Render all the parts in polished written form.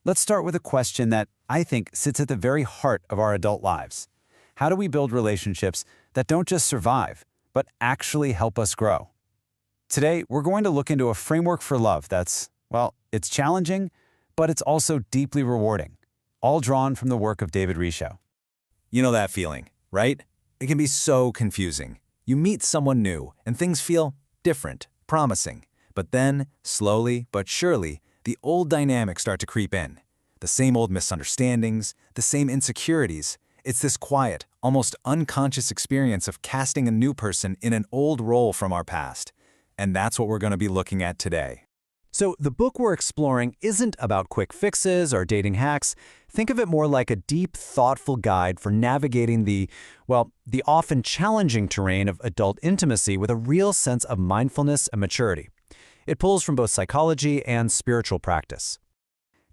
Let's start with a question that I think sits at the very heart of our adult lives. How do we build relationships that don't just survive, but actually help us grow? Today, we're going to look into a framework for love that's, well, it's challenging, but it's also deeply rewarding, all drawn from the work of David Richo. You know that feeling, right? It can be so confusing. You meet someone new, and things feel different, promising. But then, slowly but surely, the old dynamics start to creep in. The same old misunderstandings, the same insecurities. It's this quiet, almost unconscious experience of casting a new person in an old role from our past. And that's what we're going to be looking at today. So the book we're exploring isn't about quick fixes or dating hacks. Think of it more like a deep, thoughtful guide for navigating the often challenging terrain of adult intimacy with a real sense of mindfulness and maturity. It pulls from both psychology and spiritual practice.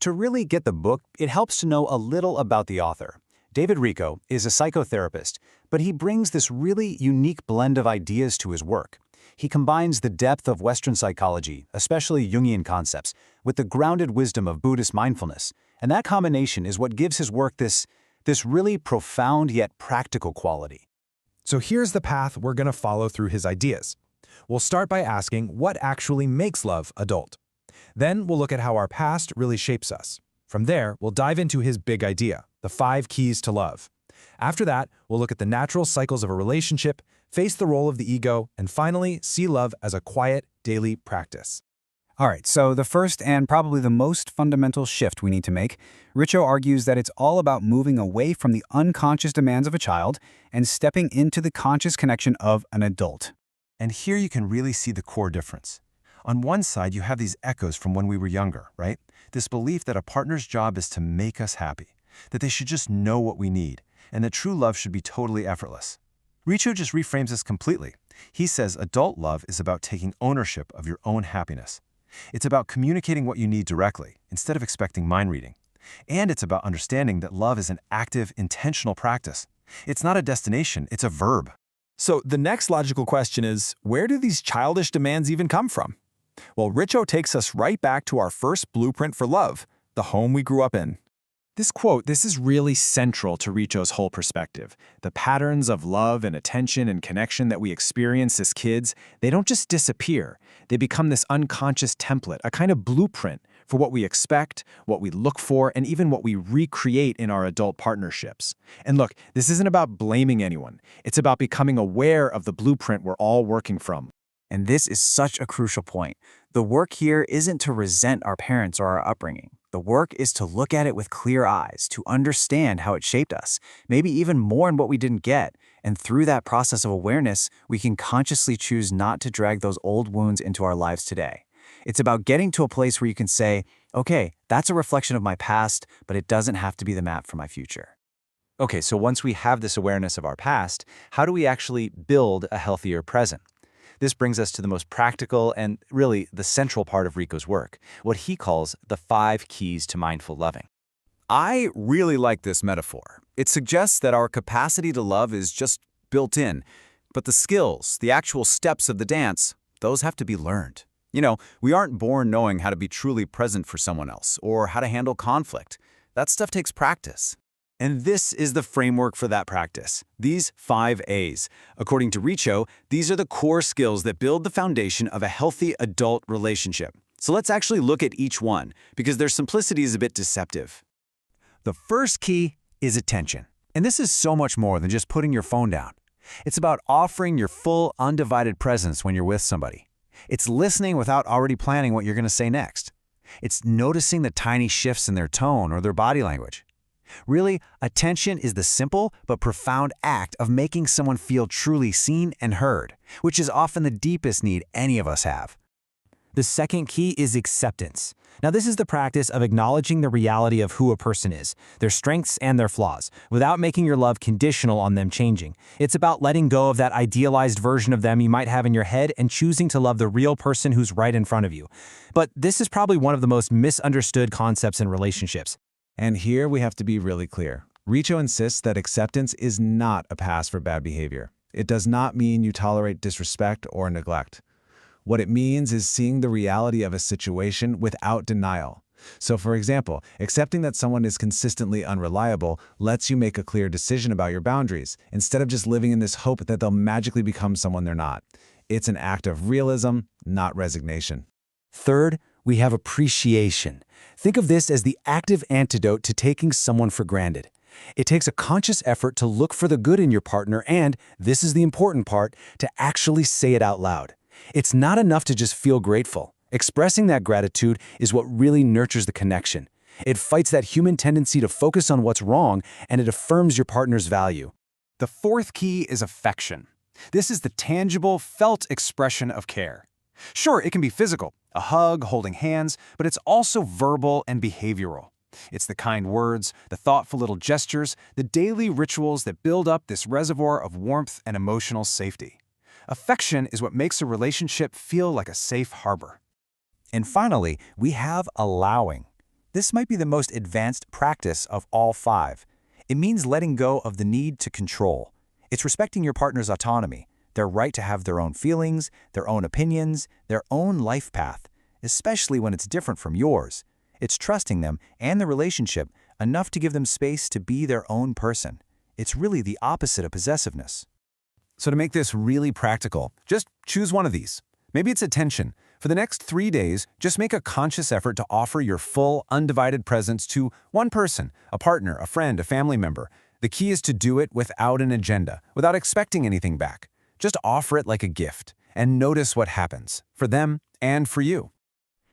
To really get the book, it helps to know a little about the author. David Richo is a psychotherapist, but he brings this really unique blend of ideas to his work. He combines the depth of Western psychology, especially Jungian concepts, with the grounded wisdom of Buddhist mindfulness, and that combination is what gives his work this really profound yet practical quality. So here's the path we're going to follow through his ideas. We'll start by asking what actually makes love adult. Then we'll look at how our past really shapes us. From there, we'll dive into his big idea, the 5 keys to love. After that, we'll look at the natural cycles of a relationship, face the role of the ego, and finally, see love as a quiet, daily practice. All right, so the first and probably the most fundamental shift we need to make, Richo argues that it's all about moving away from the unconscious demands of a child and stepping into the conscious connection of an adult. And here you can really see the core difference. On one side, you have these echoes from when we were younger, right? This belief that a partner's job is to make us happy, that they should just know what we need, and that true love should be totally effortless. Richo just reframes this completely. He says adult love is about taking ownership of your own happiness. It's about communicating what you need directly, instead of expecting mind reading. And it's about understanding that love is an active, intentional practice. It's not a destination, it's a verb. So the next logical question is, where do these childish demands even come from? Well, Richo takes us right back to our first blueprint for love, the home we grew up in. This is really central to Richo's whole perspective. The patterns of love and attention and connection that we experience as kids, they don't just disappear. They become this unconscious template, a kind of blueprint for what we expect, what we look for, and even what we recreate in our adult partnerships. And look, this isn't about blaming anyone. It's about becoming aware of the blueprint we're all working from. And this is such a crucial point. The work here isn't to resent our parents or our upbringing. The work is to look at it with clear eyes, to understand how it shaped us, maybe even more in what we didn't get. And through that process of awareness, we can consciously choose not to drag those old wounds into our lives today. It's about getting to a place where you can say, okay, that's a reflection of my past, but it doesn't have to be the map for my future. Okay, so once we have this awareness of our past, how do we actually build a healthier present? This brings us to the most practical and really the central part of Richo's work, what he calls the 5 keys to mindful loving. I really like this metaphor. It suggests that our capacity to love is just built in, but the skills, the actual steps of the dance, those have to be learned. You know, we aren't born knowing how to be truly present for someone else or how to handle conflict. That stuff takes practice. And this is the framework for that practice, these 5 A's. According to Richo, these are the core skills that build the foundation of a healthy adult relationship. So let's actually look at each one, because their simplicity is a bit deceptive. The first key is attention. And this is so much more than just putting your phone down. It's about offering your full, undivided presence when you're with somebody. It's listening without already planning what you're going to say next. It's noticing the tiny shifts in their tone or their body language. Really, attention is the simple but profound act of making someone feel truly seen and heard, which is often the deepest need any of us have. The second key is acceptance. Now, this is the practice of acknowledging the reality of who a person is, their strengths and their flaws, without making your love conditional on them changing. It's about letting go of that idealized version of them you might have in your head and choosing to love the real person who's right in front of you. But this is probably one of the most misunderstood concepts in relationships. And here we have to be really clear. Richo insists that acceptance is not a pass for bad behavior. It does not mean you tolerate disrespect or neglect. What it means is seeing the reality of a situation without denial, So for example, accepting that someone is consistently unreliable lets you make a clear decision about your boundaries, instead of just living in this hope that they'll magically become someone they're not. It's an act of realism, not resignation. Third, we have appreciation. Think of this as the active antidote to taking someone for granted. It takes a conscious effort to look for the good in your partner and, this is the important part, to actually say it out loud. It's not enough to just feel grateful. Expressing that gratitude is what really nurtures the connection. It fights that human tendency to focus on what's wrong, and it affirms your partner's value. The fourth key is affection. This is the tangible, felt expression of care. Sure, it can be physical, a hug, holding hands, but it's also verbal and behavioral. It's the kind words, the thoughtful little gestures, the daily rituals that build up this reservoir of warmth and emotional safety. Affection is what makes a relationship feel like a safe harbor. And finally, we have allowing. This might be the most advanced practice of all 5. It means letting go of the need to control. It's respecting your partner's autonomy, their right to have their own feelings, their own opinions, their own life path, especially when it's different from yours. It's trusting them and the relationship enough to give them space to be their own person. It's really the opposite of possessiveness. So to make this really practical, just choose one of these. Maybe it's attention. For the next 3 days, just make a conscious effort to offer your full, undivided presence to one person, a partner, a friend, a family member. The key is to do it without an agenda, without expecting anything back. Just offer it like a gift, and notice what happens, for them and for you.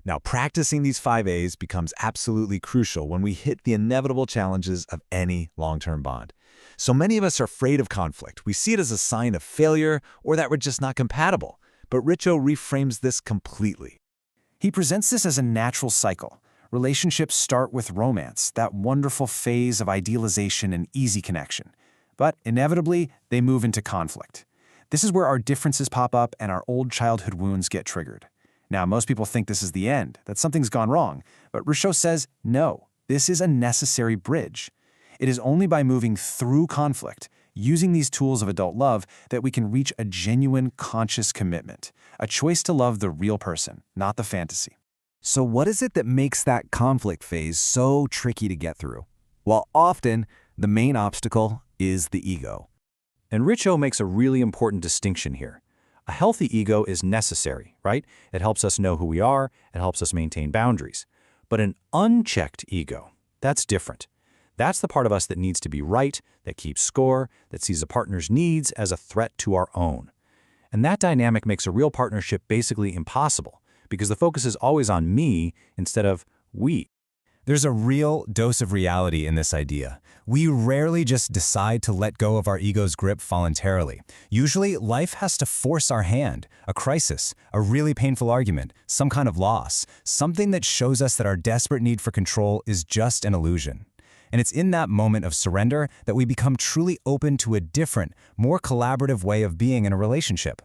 Now, practicing these 5 A's becomes absolutely crucial when we hit the inevitable challenges of any long-term bond. So many of us are afraid of conflict. We see it as a sign of failure or that we're just not compatible. But Richo reframes this completely. He presents this as a natural cycle. Relationships start with romance, that wonderful phase of idealization and easy connection. But inevitably, they move into conflict. This is where our differences pop up and our old childhood wounds get triggered. Now, most people think this is the end, that something's gone wrong, but Richo says, no, this is a necessary bridge. It is only by moving through conflict, using these tools of adult love, that we can reach a genuine, conscious commitment, a choice to love the real person, not the fantasy. So what is it that makes that conflict phase so tricky to get through? Well, often, the main obstacle is the ego. And Richo makes a really important distinction here. A healthy ego is necessary, right? It helps us know who we are, it helps us maintain boundaries. But an unchecked ego, that's different. That's the part of us that needs to be right, that keeps score, that sees a partner's needs as a threat to our own. And that dynamic makes a real partnership basically impossible, because the focus is always on me instead of we. There's a real dose of reality in this idea. We rarely just decide to let go of our ego's grip voluntarily. Usually, life has to force our hand, a crisis, a really painful argument, some kind of loss, something that shows us that our desperate need for control is just an illusion. And it's in that moment of surrender that we become truly open to a different, more collaborative way of being in a relationship.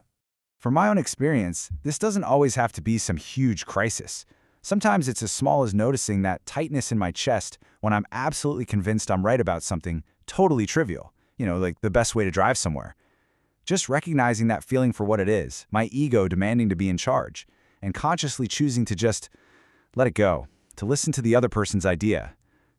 From my own experience, this doesn't always have to be some huge crisis. Sometimes it's as small as noticing that tightness in my chest when I'm absolutely convinced I'm right about something totally trivial, like the best way to drive somewhere. Just recognizing that feeling for what it is, my ego demanding to be in charge, and consciously choosing to just let it go, to listen to the other person's idea.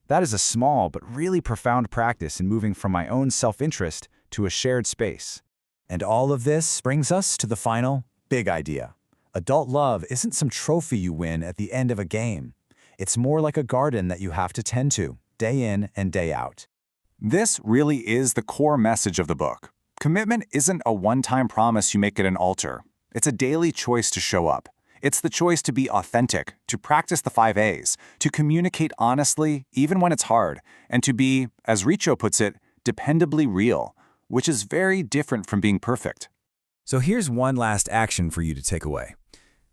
That is a small but really profound practice in moving from my own self-interest to a shared space. And all of this brings us to the final, big idea. Adult love isn't some trophy you win at the end of a game. It's more like a garden that you have to tend to, day in and day out. This really is the core message of the book. Commitment isn't a one-time promise you make at an altar. It's a daily choice to show up. It's the choice to be authentic, to practice the 5 A's, to communicate honestly even when it's hard, and to be, as Richo puts it, dependably real, which is very different from being perfect. So here's one last action for you to take away.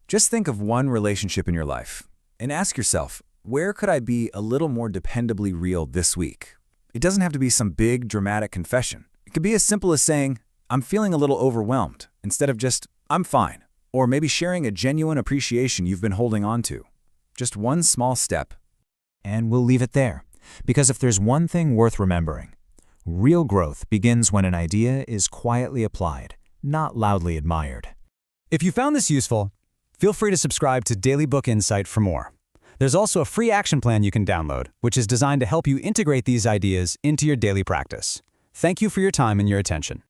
Just think of one relationship in your life and ask yourself, where could I be a little more dependably real this week? It doesn't have to be some big, dramatic confession. It could be as simple as saying, I'm feeling a little overwhelmed, instead of just, I'm fine. Or maybe sharing a genuine appreciation you've been holding on to. Just one small step. And we'll leave it there. Because if there's one thing worth remembering, real growth begins when an idea is quietly applied, not loudly admired. If you found this useful, feel free to subscribe to Daily Book Insight for more. There's also a free action plan you can download, which is designed to help you integrate these ideas into your daily practice. Thank you for your time and your attention.